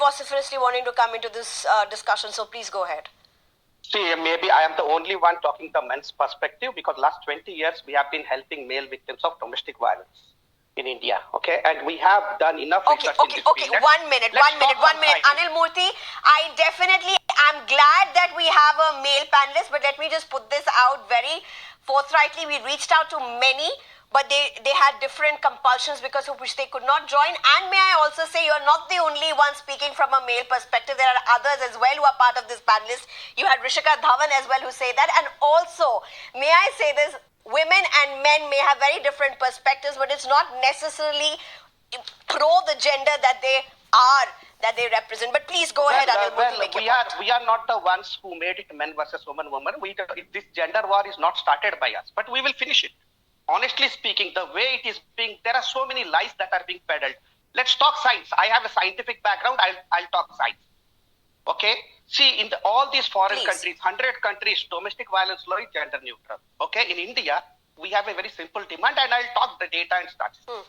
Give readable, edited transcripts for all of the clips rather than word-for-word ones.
vociferously wanting to come into this discussion, so please go ahead. See, maybe I am the only one talking the men's perspective, because last 20 years we have been helping male victims of domestic violence in India, okay? And we have done enough research in this field. One minute. Anil Murthy, I definitely am glad that we have a male panelist, but let me just put this out very forthrightly. We reached out to many, but they had different compulsions because of which they could not join. And may I also say, you're not the only one speaking from a male perspective. There are others as well who are part of this panelist. You had Rishika Dhawan as well who say that. And also, may I say this, women and men may have very different perspectives, but it's not necessarily pro the gender that they are, that they represent. But please go ahead, Anil Murthy. We are not the ones who made it men versus woman. This gender war is not started by us, but we will finish it. Honestly speaking, the way it is being, there are so many lies that are being peddled. Let's talk science. I have a scientific background. I'll talk science. Okay? See, in all these foreign countries, 100 countries, domestic violence law is gender neutral. Okay? In India, we have a very simple demand, and I'll talk the data and statistics.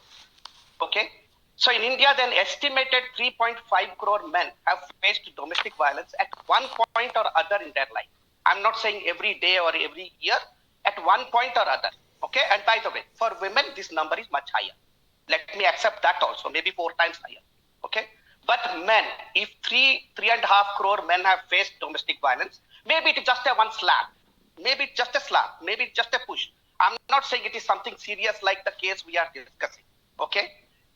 Okay? So in India, then estimated 3.5 crore men have faced domestic violence at one point or other in their life. I'm not saying every day or every year, at one point or other. Okay, and by the way, for women, this number is much higher. Let me accept that also, maybe 4 times higher. Okay, but men, if 3.5 crore men have faced domestic violence, maybe it is just a one slap, maybe just a slap, maybe just a push. I'm not saying it is something serious like the case we are discussing. Okay,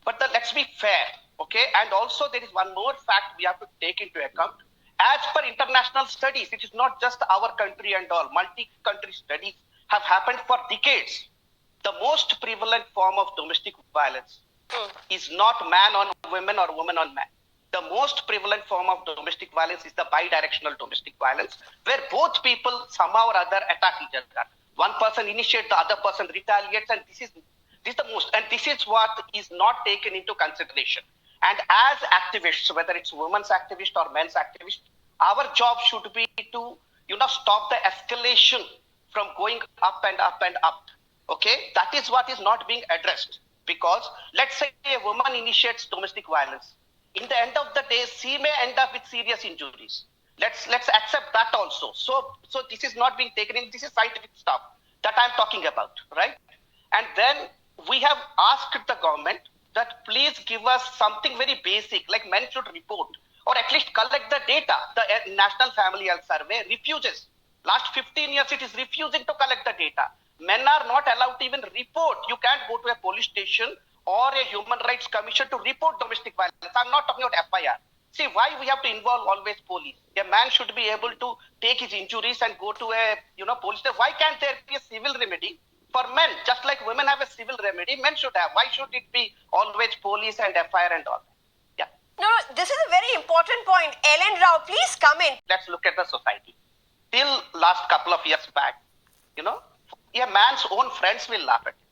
but let's be fair. Okay, and also there is one more fact we have to take into account. As per international studies, it is not just our country and all, multi-country studies have happened for decades. The most prevalent form of domestic violence is not man on women or woman on man. The most prevalent form of domestic violence is the bidirectional domestic violence, where both people somehow or other attack each other. One person initiates, the other person retaliates, and this is the most, and this is what is not taken into consideration. And as activists, whether it's women's activist or men's activist, our job should be to stop the escalation from going up and up and up. Okay, that is what is not being addressed. Because let's say a woman initiates domestic violence. In the end of the day, she may end up with serious injuries. Let's accept that also. So this is not being taken in. This is scientific stuff that I'm talking about, right? And then we have asked the government that please give us something very basic, like men should report or at least collect the data. The National Family Health Survey refuses. Last 15 years, it is refusing to collect the data. Men are not allowed to even report. You can't go to a police station or a human rights commission to report domestic violence. I'm not talking about FIR. See, why we have to involve always police? A man should be able to take his injuries and go to a police station. Why can't there be a civil remedy for men? Just like women have a civil remedy, men should have. Why should it be always police and FIR and all? Yeah. No, this is a very important point. Ellen Rao, please come in. Let's look at the society. Till last couple of years back, a man's own friends will laugh at him.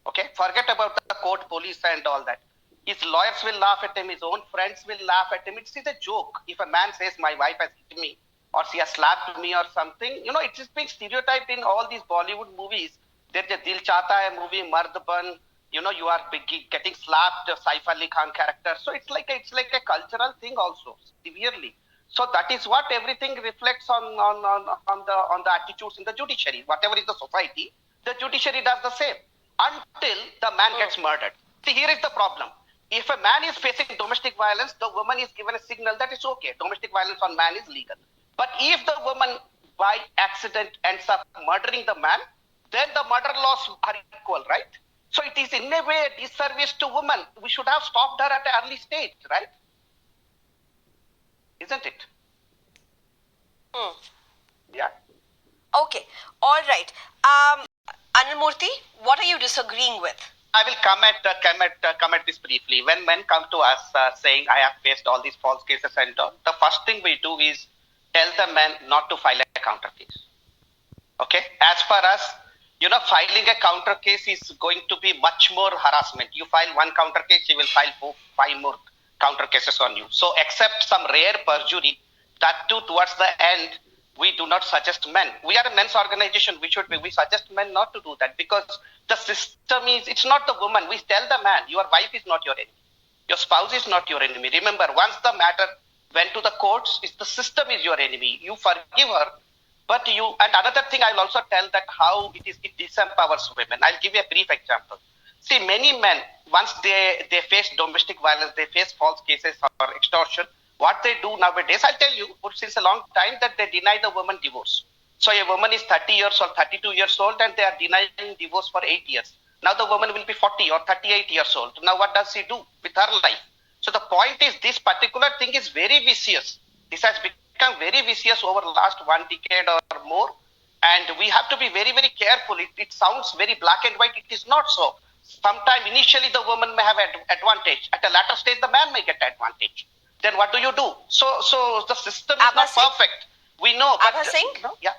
Okay, forget about the court, police and all that. His lawyers will laugh at him, his own friends will laugh at him. It is a joke. If a man says, my wife has hit me or she has slapped me or something, it is being stereotyped in all these Bollywood movies. There's a Dil Chahta Hai movie, Mard Ban, you are getting slapped, Saif Ali Khan character. So it's like a cultural thing also, severely. So that is what everything reflects on the attitudes in the judiciary. Whatever is the society, the judiciary does the same until the man gets murdered. See, here is the problem. If a man is facing domestic violence, the woman is given a signal that it's okay. Domestic violence on man is legal. But if the woman by accident ends up murdering the man, then the murder laws are equal, right? So it is in a way a disservice to women. We should have stopped her at an early stage, right? Isn't it? Yeah. Okay. All right. Anil Murthy, what are you disagreeing with? I will comment this briefly. When men come to us saying, I have faced all these false cases and all, the first thing we do is tell the men not to file a counter case. Okay? As for us, filing a counter case is going to be much more harassment. You file one counter case, you will file 5 more counter cases on you. So except some rare perjury, that too towards the end, we do not suggest men. We are a men's organization. We suggest men not to do that because the system it's not the woman. We tell the man, your wife is not your enemy. Your spouse is not your enemy. Remember, once the matter went to the courts, the system is your enemy. You forgive her, but you. And another thing, I'll also tell that how it disempowers women. I'll give you a brief example. See, many men, once they face domestic violence, they face false cases or extortion. What they do nowadays, I'll tell you, since a long time, that they deny the woman divorce. So a woman is 30 years old, 32 years old, and they are denying divorce for 8 years. Now the woman will be 40 or 38 years old. Now what does she do with her life? So the point is, this particular thing is very vicious. This has become very vicious over the last 1 decade or more. And we have to be very, very careful. It sounds very black and white. It is not so. Sometime initially the woman may have advantage. At a later stage, the man may get advantage. Then what do you do? So the system is Abha not Singh? perfect. We know. Abha Singh? Yeah.